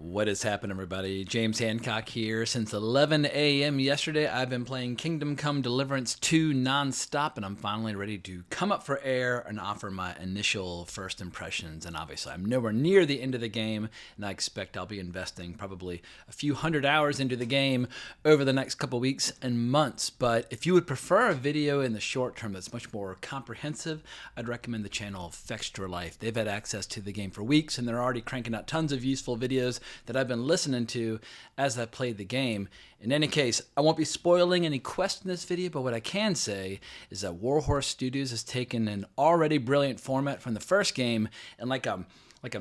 What is happening, everybody? James Hancock here. Since 11 a.m. yesterday, I've been playing Kingdom Come Deliverance II non-stop, and I'm finally ready to come up for air and offer my initial first impressions. And obviously, I'm nowhere near the end of the game, and I expect I'll be investing probably a few hundred hours into the game over the next couple weeks and months. But if you would prefer a video in the short term that's much more comprehensive, I'd recommend the channel Fextra Life. They've had access to the game for weeks, and they're already cranking out tons of useful videos that I've been listening to as I played the game. In any case, I won't be spoiling any quest in this video, but what I can say is that Warhorse Studios has taken an already brilliant format from the first game, and like a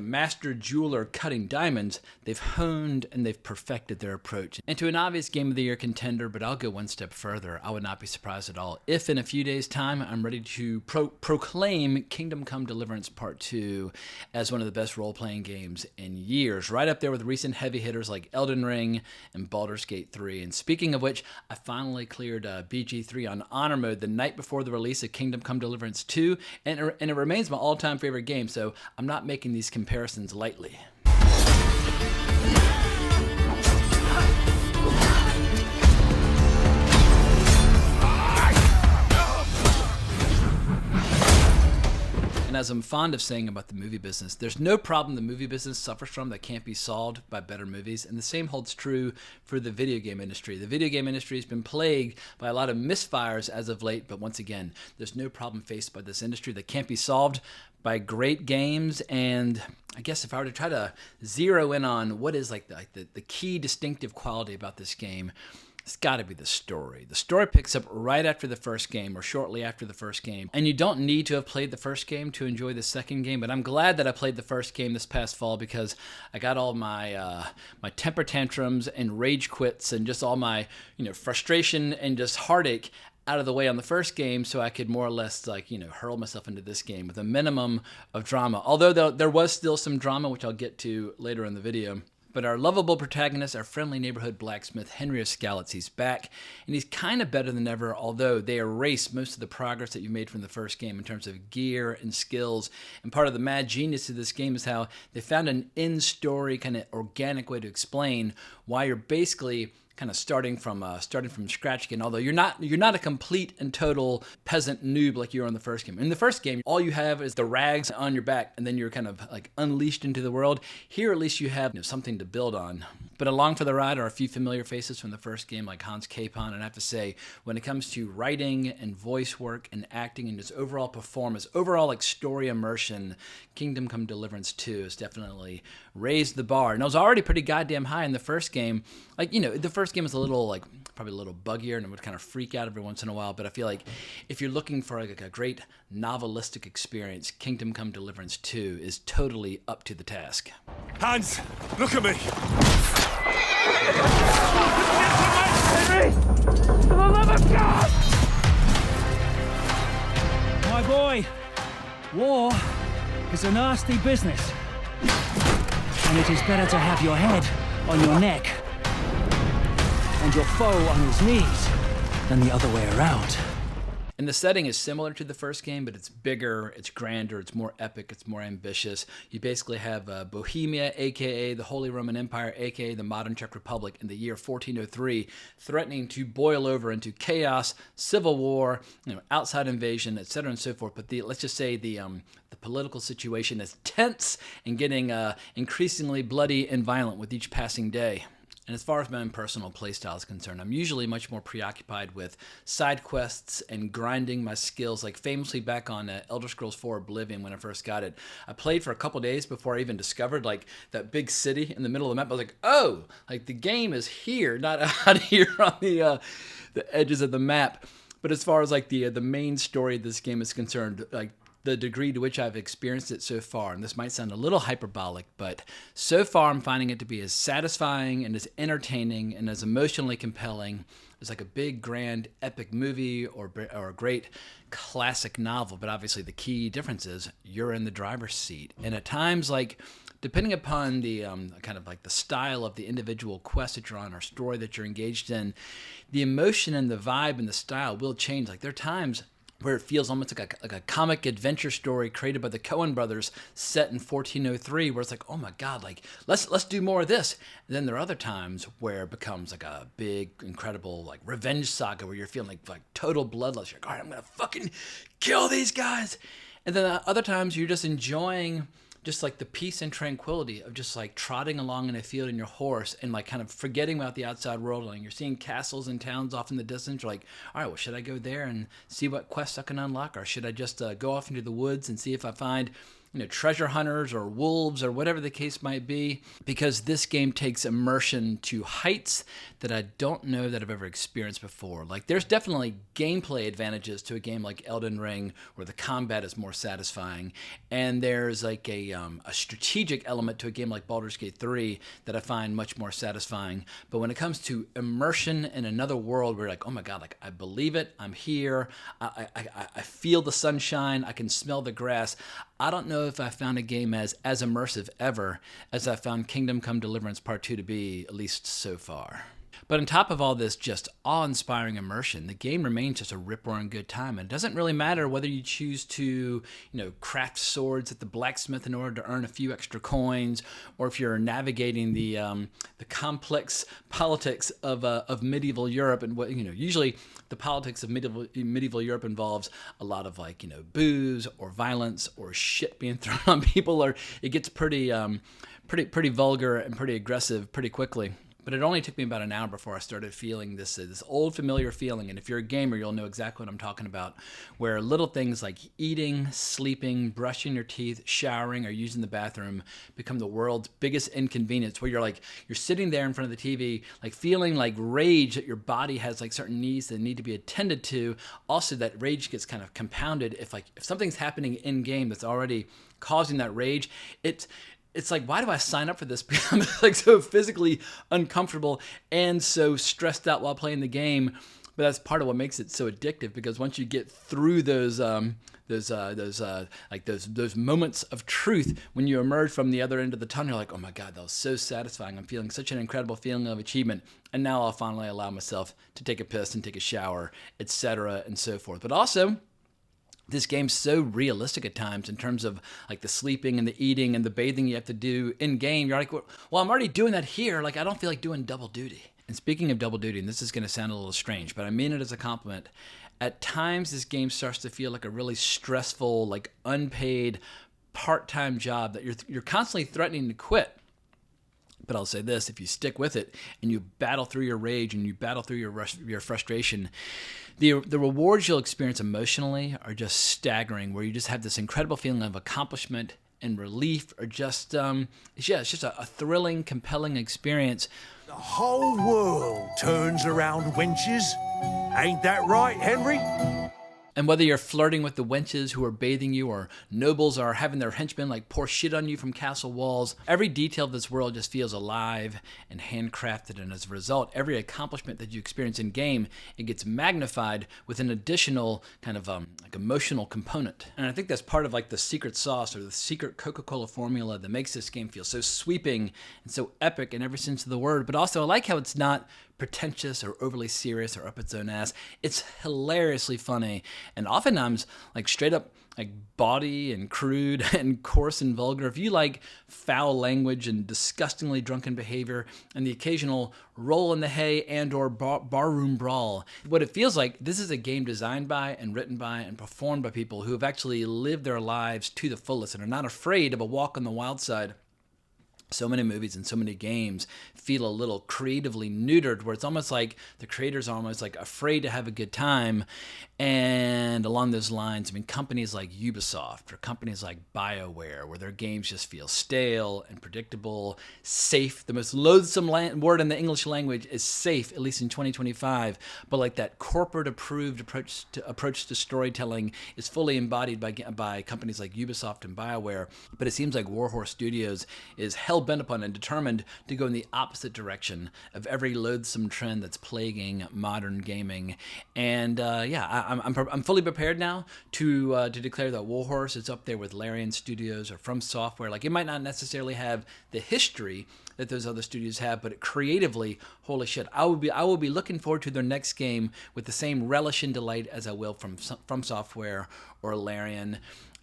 master jeweler cutting diamonds, they've honed and they've perfected their approach into an obvious Game of the Year contender. But I'll go one step further. I would not be surprised at all if in a few days' time I'm ready to proclaim Kingdom Come Deliverance Part 2 as one of the best role-playing games in years, right up there with recent heavy hitters like Elden Ring and Baldur's Gate 3. And speaking of which, I finally cleared BG3 on Honor Mode the night before the release of Kingdom Come Deliverance 2, and it remains my all-time favorite game, so I'm not making these comparisons lightly. And as I'm fond of saying about the movie business, there's no problem the movie business suffers from that can't be solved by better movies, and the same holds true for the video game industry. The video game industry has been plagued by a lot of misfires as of late, but once again, there's no problem faced by this industry that can't be solved by great games. And I guess if I were to try to zero in on what is the key distinctive quality about this game, it's got to be the story. The story picks up right after the first game or shortly after the first game. And you don't need to have played the first game to enjoy the second game, but I'm glad that I played the first game this past fall because I got all my my temper tantrums and rage quits and just all my frustration and just heartache out of the way on the first game, so I could more or less hurl myself into this game with a minimum of drama. Although there was still some drama, which I'll get to later in the video. But our lovable protagonist, our friendly neighborhood blacksmith, Henry Scalats, he's back, and he's kind of better than ever, although they erase most of the progress that you made from the first game in terms of gear and skills. And part of the mad genius of this game is how they found an in-story kind of organic way to explain why you're basically kind of starting from scratch again. Although you're not a complete and total peasant noob like you were in the first game. In the first game, all you have is the rags on your back, and then you're kind of like unleashed into the world. Here, at least you have something to build on. But along for the ride are a few familiar faces from the first game, like Hans Capon. And I have to say, when it comes to writing and voice work and acting and just overall performance, overall like story immersion, Kingdom Come Deliverance 2 has definitely raised the bar. And it was already pretty goddamn high in the first game. The first game is probably a little buggier and it would kind of freak out every once in a while. But I feel like if you're looking for a great novelistic experience, Kingdom Come Deliverance 2 is totally up to the task. Hans, look at me! Henry! For the love of God! My boy, war is a nasty business. And it is better to have your head on your neck and your foe on his knees than the other way around. And the setting is similar to the first game, but it's bigger, it's grander, it's more epic, it's more ambitious. You basically have Bohemia, a.k.a. the Holy Roman Empire, a.k.a. the modern Czech Republic, in the year 1403, threatening to boil over into chaos, civil war, outside invasion, etc. and so forth. But let's just say the political situation is tense and getting increasingly bloody and violent with each passing day. And as far as my own personal playstyle is concerned, I'm usually much more preoccupied with side quests and grinding my skills. Like famously back on Elder Scrolls 4 Oblivion when I first got it, I played for a couple days before I even discovered that big city in the middle of the map. I was like, oh, the game is here, not out here on the edges of the map. But as far as the main story of this game is concerned, the degree to which I've experienced it so far, and this might sound a little hyperbolic, but so far I'm finding it to be as satisfying and as entertaining and as emotionally compelling as a big, grand, epic movie or a great classic novel. But obviously the key difference is you're in the driver's seat. And at times, depending upon the the style of the individual quest that you're on or story that you're engaged in, the emotion and the vibe and the style will change. There are times where it feels almost like a comic adventure story created by the Coen brothers set in 1403, where it's like, oh my God, like let's do more of this. And then there are other times where it becomes like a big, incredible like revenge saga where you're feeling like total bloodlust. You're like, all right, I'm gonna fucking kill these guys. And then other times you're just enjoying just like the peace and tranquility of just like trotting along in a field in your horse and like kind of forgetting about the outside world. And you're seeing castles and towns off in the distance. You're like, all right, well, should I go there and see what quests I can unlock? Or should I just go off into the woods and see if I find, treasure hunters or wolves or whatever the case might be? Because this game takes immersion to heights that I don't know that I've ever experienced before. Like there's definitely gameplay advantages to a game like Elden Ring where the combat is more satisfying. And there's like a strategic element to a game like Baldur's Gate 3 that I find much more satisfying. But when it comes to immersion in another world where you're like, oh my God, like I believe it, I'm here, I feel the sunshine, I can smell the grass. I don't know if I found a game as immersive ever as I found Kingdom Come Deliverance Part 2 to be, at least so far. But on top of all this just awe-inspiring immersion, the game remains just a rip-roaring good time. And it doesn't really matter whether you choose to, craft swords at the blacksmith in order to earn a few extra coins, or if you're navigating the complex politics of medieval Europe. And what usually the politics of medieval Europe involves a lot of booze or violence or shit being thrown on people, or it gets pretty vulgar and pretty aggressive pretty quickly. But it only took me about an hour before I started feeling this old familiar feeling. And if you're a gamer, you'll know exactly what I'm talking about, where little things like eating, sleeping, brushing your teeth, showering, or using the bathroom become the world's biggest inconvenience, where you're sitting there in front of the TV, like feeling like rage that your body has like certain needs that need to be attended to. Also, that rage gets kind of compounded if something's happening in game that's already causing that rage. It's like, why do I sign up for this? Because I'm like so physically uncomfortable and so stressed out while playing the game. But that's part of what makes it so addictive, because once you get through those moments of truth, when you emerge from the other end of the tunnel, you're like, oh my God, that was so satisfying. I'm feeling such an incredible feeling of achievement. And now I'll finally allow myself to take a piss and take a shower, etc. and so forth. But also, this game's so realistic at times in terms of like the sleeping and the eating and the bathing you have to do in game. You're like, well, I'm already doing that here. Like, I don't feel like doing double duty. And speaking of double duty, and this is going to sound a little strange, but I mean it as a compliment. At times, this game starts to feel like a really stressful, like unpaid part-time job that you're constantly threatening to quit. But I'll say this, if you stick with it and you battle through your rage and you battle through your frustration, the rewards you'll experience emotionally are just staggering, where you just have this incredible feeling of accomplishment and relief, or just, it's just a thrilling, compelling experience. The whole world turns around wenches. Ain't that right, Henry? And whether you're flirting with the wenches who are bathing you, or nobles are having their henchmen like pour shit on you from castle walls, every detail of this world just feels alive and handcrafted. And as a result, every accomplishment that you experience in game, it gets magnified with an additional kind of like emotional component. And I think that's part of like the secret sauce or the secret Coca-Cola formula that makes this game feel so sweeping and so epic in every sense of the word. But also, I like how it's not pretentious or overly serious or up its own ass. It's hilariously funny, and oftentimes like straight up like bawdy and crude and coarse and vulgar. If you like foul language and disgustingly drunken behavior and the occasional roll in the hay and or barroom brawl, what it feels like, this is a game designed by and written by and performed by people who have actually lived their lives to the fullest and are not afraid of a walk on the wild side. So many movies and so many games feel a little creatively neutered, where it's almost like the creators are almost like afraid to have a good time. And along those lines, I mean, companies like Ubisoft or companies like BioWare, where their games just feel stale and predictable, safe. The most loathsome word in the English language is safe, at least in 2025. But like that corporate approved approach to storytelling is fully embodied by companies like Ubisoft and BioWare. But it seems like Warhorse Studios is hell hell-bent upon and determined to go in the opposite direction of every loathsome trend that's plaguing modern gaming. And I'm fully prepared now to declare that Warhorse is up there with Larian Studios or From Software. Like, it might not necessarily have the history that those other studios have, but creatively, holy shit, I will be looking forward to their next game with the same relish and delight as I will from Software or Larian.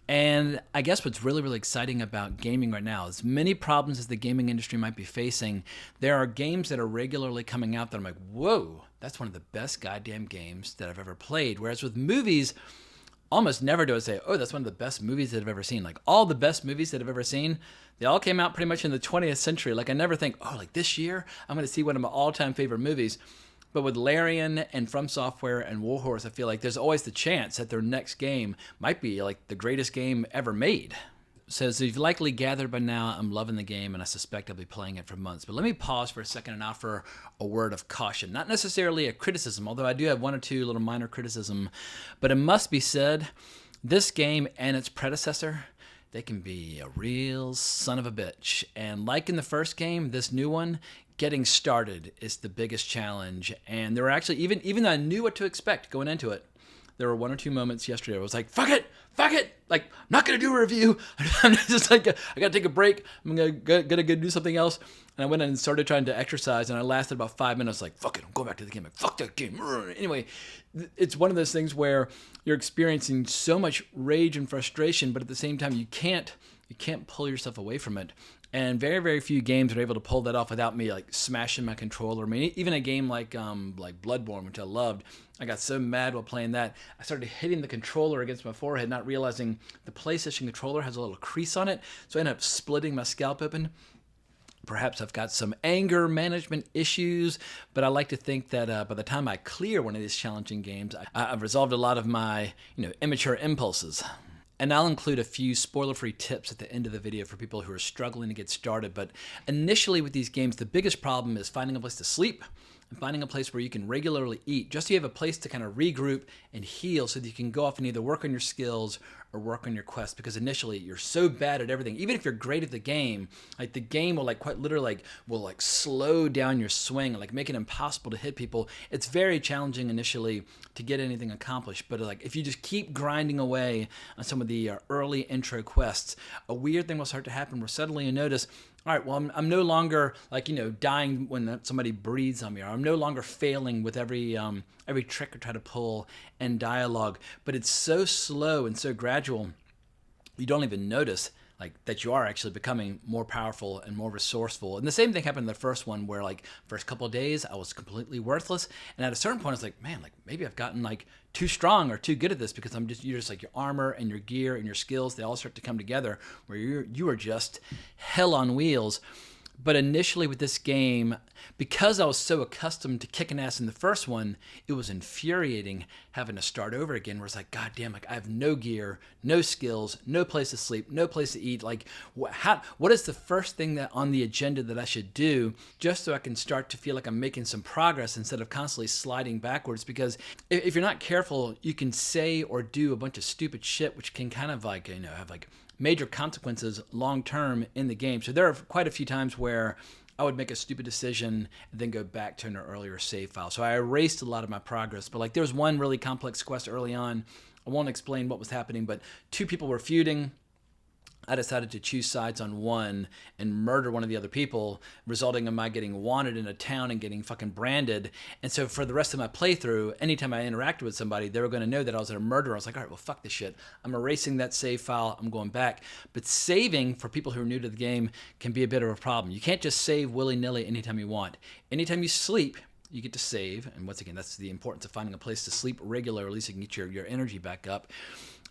And I guess what's really, really exciting about gaming right now, as many problems as the gaming industry might be facing, there are games that are regularly coming out that I'm like, whoa, that's one of the best goddamn games that I've ever played. Whereas with movies, almost never do I say, oh, that's one of the best movies that I've ever seen. Like, all the best movies that I've ever seen, they all came out pretty much in the 20th century. Like, I never think, oh, like this year, I'm going to see one of my all-time favorite movies. But with Larian and From Software and Warhorse, I feel like there's always the chance that their next game might be like the greatest game ever made. So as you've likely gathered by now, I'm loving the game, and I suspect I'll be playing it for months. But let me pause for a second and offer a word of caution. Not necessarily a criticism, although I do have one or two little minor criticism. But it must be said, this game and its predecessor, they can be a real son of a bitch. And like in the first game, this new one, getting started is the biggest challenge. And there were actually, even though I knew what to expect going into it, there were one or two moments yesterday I was like, fuck it, like, I'm not going to do a review. I'm just like, I got to take a break. I'm going to go do something else. And I went in and started trying to exercise, and I lasted about 5 minutes, like, fuck it, I'm going back to the game. Like, fuck that game. Anyway, it's one of those things where you're experiencing so much rage and frustration, but at the same time, you can't pull yourself away from it. And very, very few games are able to pull that off without me like smashing my controller. I mean, even a game like Bloodborne, which I loved, I got so mad while playing that, I started hitting the controller against my forehead, not realizing the PlayStation controller has a little crease on it. So I ended up splitting my scalp open. Perhaps I've got some anger management issues, but I like to think that by the time I clear one of these challenging games, I've resolved a lot of my immature impulses. And I'll include a few spoiler-free tips at the end of the video for people who are struggling to get started. But initially with these games, the biggest problem is finding a place to sleep and finding a place where you can regularly eat, just so you have a place to kind of regroup and heal so that you can go off and either work on your skills or work on your quest. Because initially you're so bad at everything, even if you're great at the game, like the game will like quite literally will slow down your swing and like make it impossible to hit people. It's very challenging initially to get anything accomplished, but like if you just keep grinding away on some of the early intro quests, a weird thing will start to happen where suddenly you notice, all right, well, I'm no longer dying when somebody breathes on me, or I'm no longer failing with every trick I try to pull and dialogue. But it's so slow and so gradual, you don't even notice like that you are actually becoming more powerful and more resourceful. And the same thing happened in the first one, where like first couple of days I was completely worthless, and at a certain point I was like, man, like maybe I've gotten like too strong or too good at this, because you're just like your armor and your gear and your skills, they all start to come together where you are just hell on wheels. But initially with this game, because I was so accustomed to kicking ass in the first one, it was infuriating having to start over again, where it's like, God damn, like I have no gear, no skills, no place to sleep, no place to eat. Like, what is the first thing that on the agenda that I should do, just so I can start to feel like I'm making some progress instead of constantly sliding backwards? Because if you're not careful, you can say or do a bunch of stupid shit, which can kind of like, have like major consequences long term in the game. So there are quite a few times where I would make a stupid decision and then go back to an earlier save file. So I erased a lot of my progress. But like there was one really complex quest early on. I won't explain what was happening, but two people were feuding. I decided to choose sides on one and murder one of the other people, resulting in my getting wanted in a town and getting fucking branded. And so for the rest of my playthrough, anytime I interacted with somebody, they were going to know that I was a murderer. I was like, all right, well, fuck this shit. I'm erasing that save file. I'm going back. But saving, for people who are new to the game, can be a bit of a problem. You can't just save willy-nilly anytime you want. Anytime you sleep, you get to save. And once again, that's the importance of finding a place to sleep regularly so you can get your energy back up.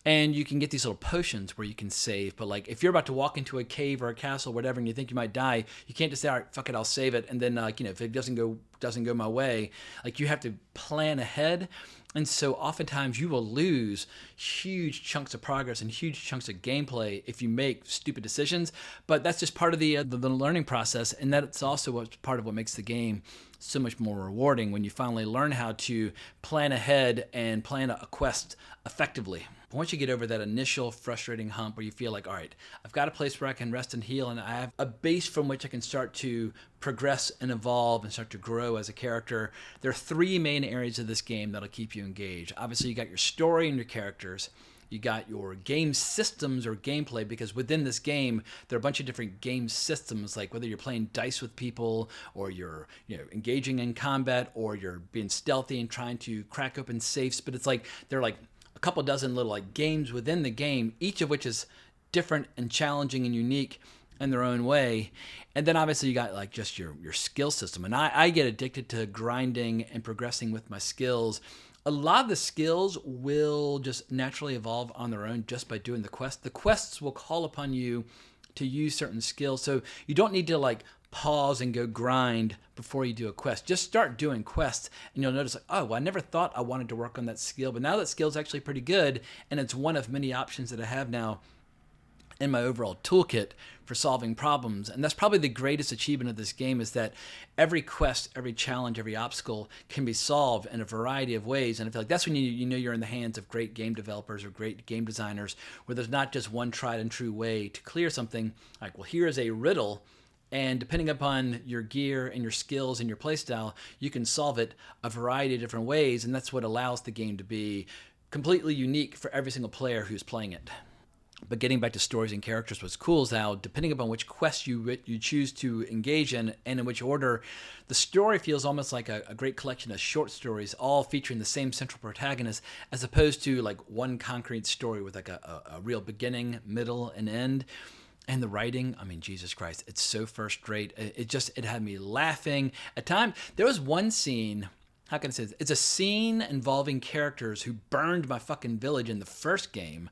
And you can get these little potions where you can save. But like if you're about to walk into a cave or a castle or whatever and you think you might die, you can't just say, all right, fuck it, I'll save it. And then if it doesn't go my way, like you have to plan ahead. And so oftentimes you will lose huge chunks of progress and huge chunks of gameplay if you make stupid decisions. But that's just part of the learning process, and that's also what's part of what makes the game so much more rewarding when you finally learn how to plan ahead and plan a quest effectively. But once you get over that initial frustrating hump where you feel like, all right, I've got a place where I can rest and heal, and I have a base from which I can start to progress and evolve and start to grow as a character, there are three main areas of this game that'll keep you engaged. Obviously, you got your story and your characters. You got your game systems or gameplay, because within this game, there are a bunch of different game systems, like whether you're playing dice with people, or you're engaging in combat, or you're being stealthy and trying to crack open safes. But it's like there are like a couple dozen little like games within the game, each of which is different and challenging and unique in their own way. And then obviously you got like just your skill system. And I get addicted to grinding and progressing with my skills. A lot of the skills will just naturally evolve on their own just by doing the quest. The quests will call upon you to use certain skills. So you don't need to like pause and go grind before you do a quest. Just start doing quests and you'll notice like, oh, well, I never thought I wanted to work on that skill, but now that skill is actually pretty good, and it's one of many options that I have now in my overall toolkit for solving problems. And that's probably the greatest achievement of this game, is that every quest, every challenge, every obstacle can be solved in a variety of ways. And I feel like that's when you know you're in the hands of great game developers or great game designers, where there's not just one tried and true way to clear something. Like, well, here is a riddle, and depending upon your gear and your skills and your playstyle, you can solve it a variety of different ways. And that's what allows the game to be completely unique for every single player who's playing it. But getting back to stories and characters, what's cool is how, depending upon which quest you choose to engage in and in which order, the story feels almost like a great collection of short stories, all featuring the same central protagonist, as opposed to like one concrete story with like a real beginning, middle, and end. And the writing, I mean, Jesus Christ, it's so first rate. It had me laughing. At times, there was one scene, how can I say this? It's a scene involving characters who burned my fucking village in the first game,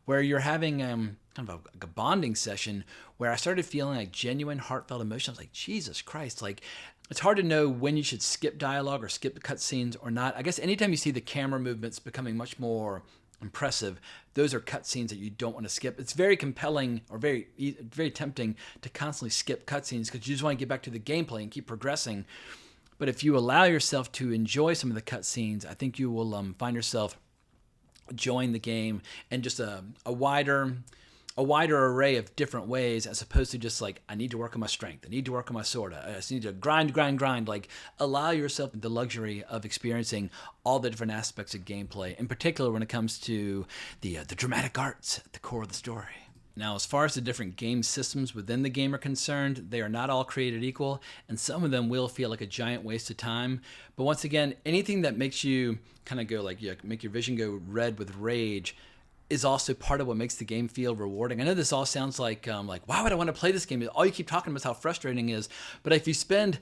where you're having kind of a bonding session, where I started feeling like genuine heartfelt emotion. I was like, Jesus Christ, like it's hard to know when you should skip dialogue or skip the cutscenes or not. I guess anytime you see the camera movements becoming much more impressive, those are cutscenes that you don't want to skip. It's very compelling or very tempting to constantly skip cutscenes because you just want to get back to the gameplay and keep progressing. But if you allow yourself to enjoy some of the cutscenes, I think you will find yourself join the game in just a wider array of different ways, as opposed to just like, I need to work on my strength, I need to work on my sword, I just need to grind. Like, allow yourself the luxury of experiencing all the different aspects of gameplay, in particular when it comes to the dramatic arts at the core of the story. Now, as far as the different game systems within the game are concerned, they are not all created equal, and some of them will feel like a giant waste of time. But once again, anything that makes you kind of go like, make your vision go red with rage is also part of what makes the game feel rewarding. I know this all sounds like why would I want to play this game? All you keep talking about is how frustrating it is. But if you spend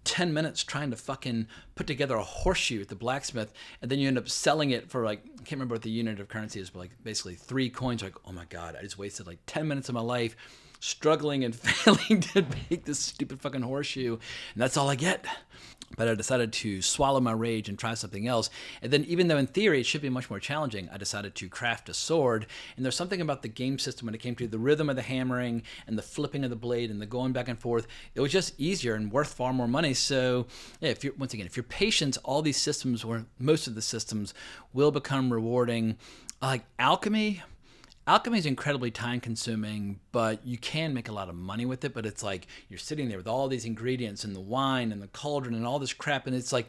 10 minutes trying to fucking put together a horseshoe at the blacksmith, and then you end up selling it for like, I can't remember what the unit of currency is, but like basically 3 coins, like, oh my God, I just wasted like 10 minutes of my life struggling and failing to make this stupid fucking horseshoe, and that's all I get. But I decided to swallow my rage and try something else. And then, even though in theory it should be much more challenging, I decided to craft a sword. And there's something about the game system when it came to the rhythm of the hammering and the flipping of the blade and the going back and forth. It was just easier and worth far more money. So yeah, if you're patient, all these systems, or most of the systems, will become rewarding. Like alchemy is incredibly time consuming, but you can make a lot of money with it. But it's like you're sitting there with all these ingredients and the wine and the cauldron and all this crap, and it's like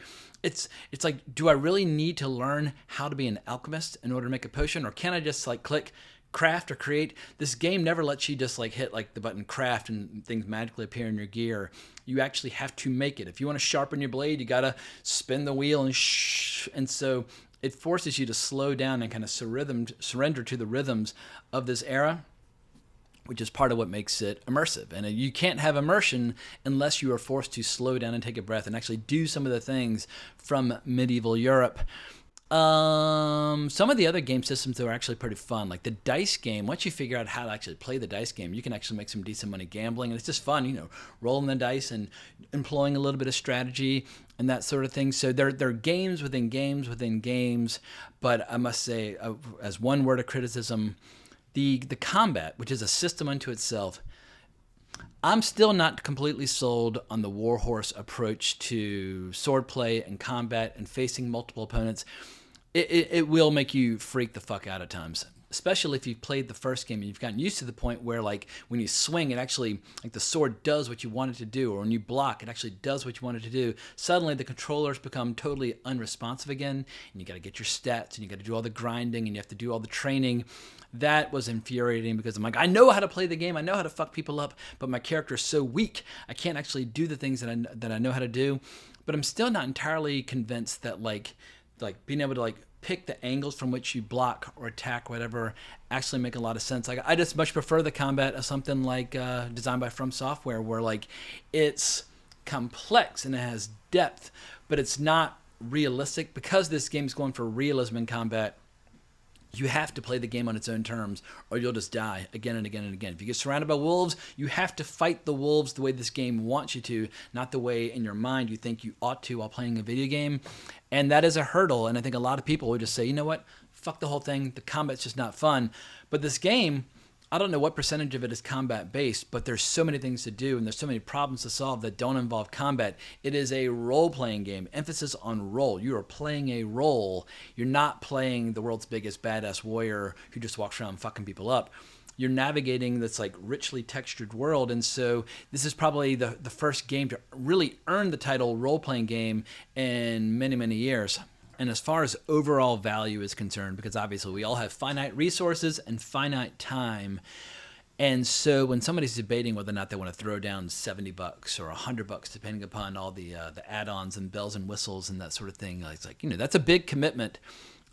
do I really need to learn how to be an alchemist in order to make a potion, or can I just like click craft or create? This game never lets you just like hit like the button craft and things magically appear in your gear. You actually have to make it. If you want to sharpen your blade, you gotta spin the wheel and so it forces you to slow down and kind of surrender to the rhythms of this era, which is part of what makes it immersive. And you can't have immersion unless you are forced to slow down and take a breath and actually do some of the things from medieval Europe. Some of the other game systems that are actually pretty fun, like the dice game. Once you figure out how to actually play the dice game, you can actually make some decent money gambling, and it's just fun, rolling the dice and employing a little bit of strategy and that sort of thing. So they're games within games within games. But I must say, as one word of criticism, the combat, which is a system unto itself, I'm still not completely sold on the warhorse approach to swordplay and combat and facing multiple opponents. it will make you freak the fuck out at times. Especially if you've played the first game and you've gotten used to the point where, like, when you swing, it actually, like, the sword does what you want it to do, or when you block, it actually does what you want it to do. Suddenly, the controllers become totally unresponsive again, and you got to get your stats, and you got to do all the grinding, and you have to do all the training. That was infuriating because I'm like, I know how to play the game, I know how to fuck people up, but my character is so weak, I can't actually do the things that I know how to do. But I'm still not entirely convinced that, like being able to, like, pick the angles from which you block or attack, whatever, actually make a lot of sense. Like, I just much prefer the combat of something like designed by From Software, where, like, it's complex and it has depth, but it's not realistic. Because this game's going for realism in combat, you have to play the game on its own terms, or you'll just die again and again and again. If you get surrounded by wolves, you have to fight the wolves the way this game wants you to, not the way in your mind you think you ought to while playing a video game. And that is a hurdle, and I think a lot of people would just say, you know what, fuck the whole thing, the combat's just not fun. But this game, I don't know what percentage of it is combat-based, but there's so many things to do, and there's so many problems to solve that don't involve combat. It is a role-playing game, emphasis on role. You are playing a role. You're not playing the world's biggest badass warrior who just walks around fucking people up. You're navigating this, like, richly textured world, and so this is probably the first game to really earn the title role-playing game in many, many years. And as far as overall value is concerned, because obviously we all have finite resources and finite time, and so when somebody's debating whether or not they want to throw down $70 or $100, depending upon all the add-ons and bells and whistles and that sort of thing, it's like, you know, that's a big commitment.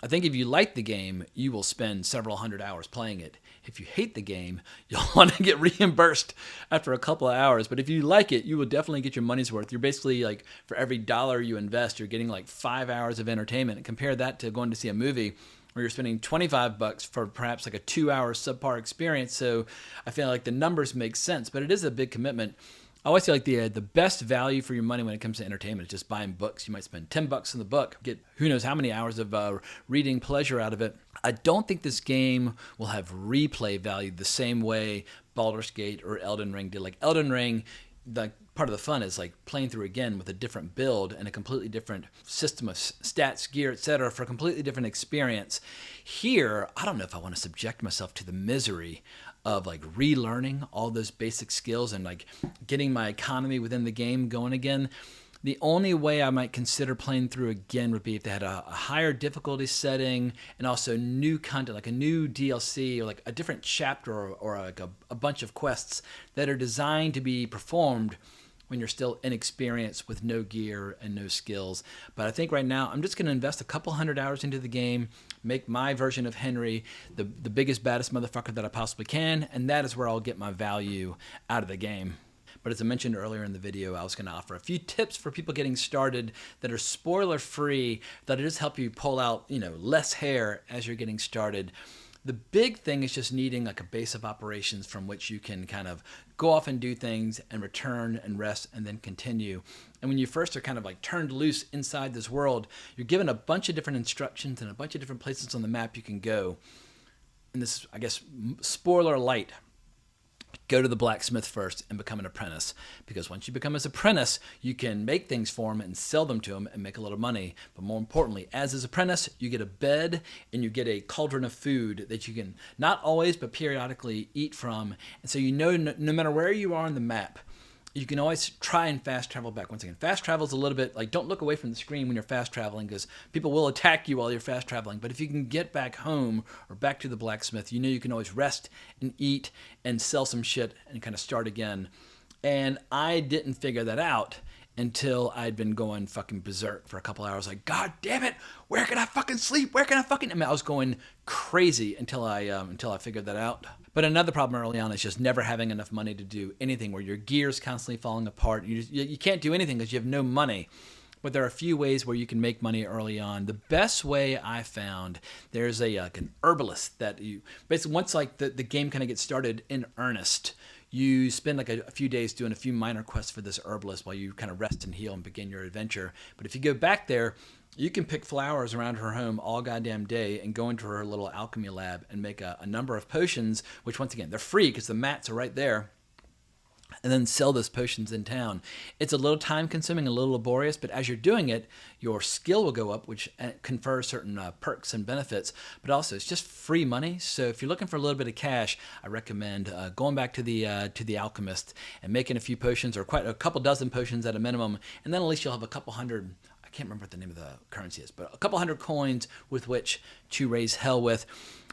I think if you like the game, you will spend several hundred hours playing it. If you hate the game, you'll want to get reimbursed after a couple of hours. But if you like it, you will definitely get your money's worth. You're basically, like, for every dollar you invest, you're getting like 5 hours of entertainment. And compare that to going to see a movie where you're spending $25 for perhaps like a 2-hour subpar experience. So I feel like the numbers make sense, but it is a big commitment. I always feel like the best value for your money when it comes to entertainment is just buying books. You might spend $10 on the book, get who knows how many hours of reading pleasure out of it. I don't think this game will have replay value the same way Baldur's Gate or Elden Ring did. Like, Elden Ring, the part of the fun is, like, playing through again with a different build and a completely different system of stats, gear, etc., for a completely different experience. Here, I don't know if I want to subject myself to the misery of, like, relearning all those basic skills and, like, getting my economy within the game going again. The only way I might consider playing through again would be if they had a higher difficulty setting and also new content, like a new DLC or like a different chapter or like a bunch of quests that are designed to be performed when you're still inexperienced with no gear and no skills. But I think right now I'm just going to invest a couple hundred hours into the game, make my version of Henry the biggest, baddest motherfucker that I possibly can, and that is where I'll get my value out of the game. But as I mentioned earlier in the video, I was going to offer a few tips for people getting started that are spoiler-free, that'll just help you pull out, you know, less hair as you're getting started. The big thing is just needing, like, a base of operations from which you can kind of go off and do things and return and rest and then continue. And when you first are kind of, like, turned loose inside this world, you're given a bunch of different instructions and a bunch of different places on the map you can go. And this is, I guess, spoiler light. Go to the blacksmith first and become an apprentice, because once you become his apprentice, you can make things for him and sell them to him and make a little money. But more importantly, as his apprentice, you get a bed and you get a cauldron of food that you can not always but periodically eat from. And so, you know, no matter where you are on the map, you can always try and fast travel back. Once again, fast travel is a little bit like, don't look away from the screen when you're fast traveling, because people will attack you while you're fast traveling. But if you can get back home or back to the blacksmith, you know you can always rest and eat and sell some shit and kind of start again. And I didn't figure that out until I'd been going fucking berserk for a couple hours. Like, God damn it, where can I fucking sleep? Where can I fucking... I mean, I was going crazy until I figured that out. But another problem early on is just never having enough money to do anything, where your gear's constantly falling apart. You can't do anything because you have no money. But there are a few ways where you can make money early on. The best way I found, there's an herbalist that you... Basically, once, like, the game kind of gets started in earnest, you spend like a few days doing a few minor quests for this herbalist while you kind of rest and heal and begin your adventure. But if you go back there, you can pick flowers around her home all goddamn day and go into her little alchemy lab and make a number of potions, which, once again, they're free because the mats are right there. and then sell those potions in town. It's a little time consuming, a little laborious, but as you're doing it, your skill will go up, which confers certain perks and benefits, but also it's just free money. So if you're looking for a little bit of cash, I recommend going back to the alchemist and making a few potions, or quite a couple dozen potions at a minimum, and then at least you'll have a couple hundred, I can't remember what the name of the currency is, but a couple hundred coins with which to raise hell with.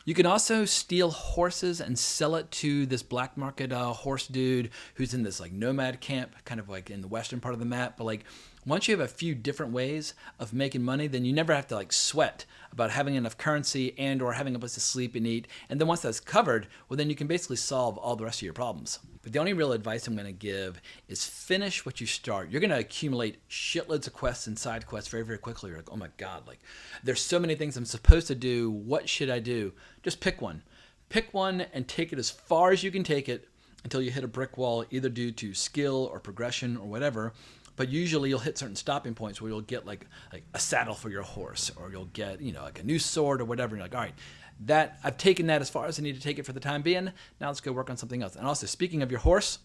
You can also steal horses and sell it to this black market horse dude who's in this like nomad camp, kind of like in the western part of the map. But like once you have a few different ways of making money, then you never have to like sweat about having enough currency and or having a place to sleep and eat. And then once that's covered, well, then you can basically solve all the rest of your problems. But the only real advice I'm going to give is finish what you start. You're going to accumulate shitloads of quests and side quests very, very quickly. You're like, oh my God, like there's so many things I'm supposed to do. What should I do? Just pick one. Pick one and take it as far as you can take it until you hit a brick wall, either due to skill or progression or whatever. But usually you'll hit certain stopping points where you'll get like a saddle for your horse, or you'll get, like a new sword or whatever. And you're like, all right, that I've taken that as far as I need to take it for the time being. Now let's go work on something else. And also, speaking of your horse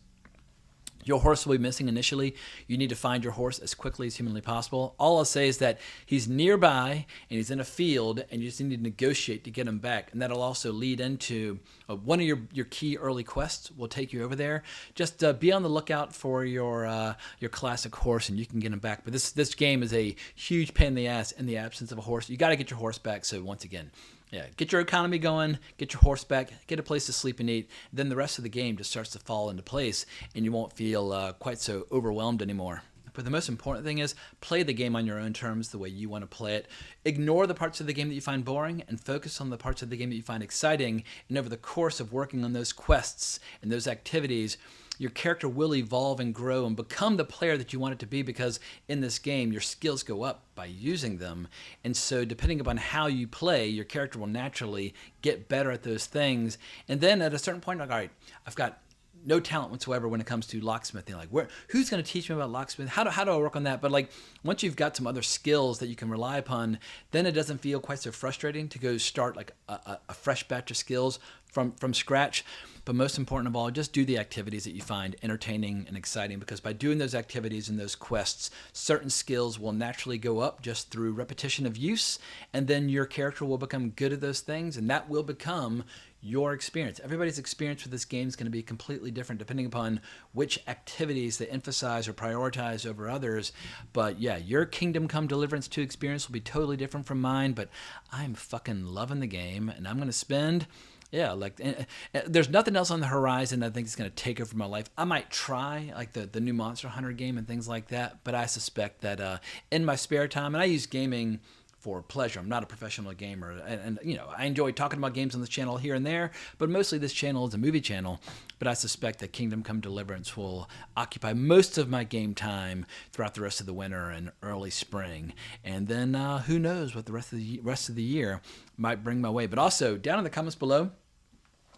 will be missing initially. You need to find your horse as quickly as humanly possible. All I'll say is that he's nearby and he's in a field, and you just need to negotiate to get him back. And that'll also lead into one of your key early quests will take you over there. Just be on the lookout for your classic horse, and you can get him back. But this game is a huge pain in the ass in the absence of a horse. You got to get your horse back. So once again, yeah, get your economy going, get your horse back, get a place to sleep and eat. Then the rest of the game just starts to fall into place, and you won't feel quite so overwhelmed anymore. But the most important thing is play the game on your own terms, the way you want to play it. Ignore the parts of the game that you find boring and focus on the parts of the game that you find exciting. And over the course of working on those quests and those activities, your character will evolve and grow and become the player that you want it to be, because in this game, your skills go up by using them. And so depending upon how you play, your character will naturally get better at those things. And then at a certain point, like, all right, I've got no talent whatsoever when it comes to locksmithing. Like, who's going to teach me about locksmithing? How do I work on that? But like, once you've got some other skills that you can rely upon, then it doesn't feel quite so frustrating to go start like a fresh batch of skills from scratch. But most important of all, just do the activities that you find entertaining and exciting, because by doing those activities and those quests, certain skills will naturally go up just through repetition of use, and then your character will become good at those things, and that will become your experience. Everybody's experience with this game is going to be completely different depending upon which activities they emphasize or prioritize over others. But yeah, your Kingdom Come Deliverance II experience will be totally different from mine, but I'm fucking loving the game, and I'm going to spend... Yeah, like there's nothing else on the horizon I think is going to take over my life. I might try like the new Monster Hunter game and things like that, but I suspect that in my spare time, and I use gaming for pleasure. I'm not a professional gamer, and I enjoy talking about games on this channel here and there, but mostly this channel is a movie channel. But I suspect that Kingdom Come Deliverance will occupy most of my game time throughout the rest of the winter and early spring, and then who knows what the rest of the year might bring my way. But also down in the comments below,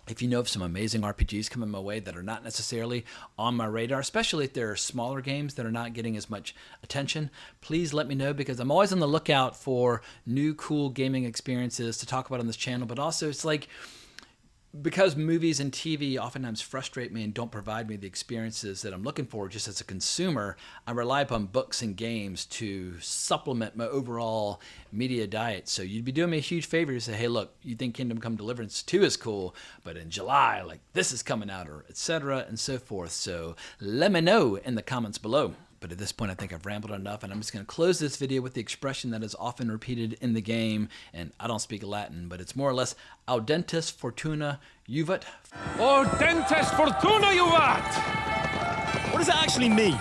if you know of some amazing RPGs coming my way that are not necessarily on my radar, especially if there are smaller games that are not getting as much attention, please let me know, because I'm always on the lookout for new cool gaming experiences to talk about on this channel. But also, it's like, because movies and TV oftentimes frustrate me and don't provide me the experiences that I'm looking for just as a consumer, I rely upon books and games to supplement my overall media diet. So you'd be doing me a huge favor to say, hey, look, you think Kingdom Come Deliverance 2 is cool, but in July, like, this is coming out, or etc. and so forth. So let me know in the comments below. But at this point, I think I've rambled enough, and I'm just going to close this video with the expression that is often repeated in the game, and I don't speak Latin, but it's more or less Audentes, Fortuna, Iuvat. Audentes, Fortuna, Iuvat! What does that actually mean?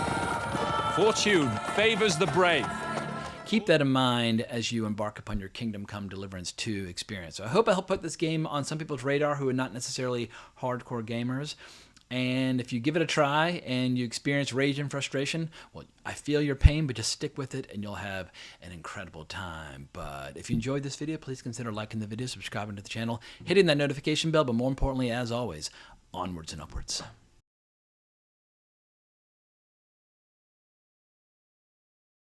Fortune favors the brave. Keep that in mind as you embark upon your Kingdom Come Deliverance 2 experience. So I hope I helped put this game on some people's radar who are not necessarily hardcore gamers. And if you give it a try and you experience rage and frustration, well, I feel your pain, but just stick with it and you'll have an incredible time. But if you enjoyed this video, please consider liking the video, subscribing to the channel, hitting that notification bell, but more importantly, as always, onwards and upwards.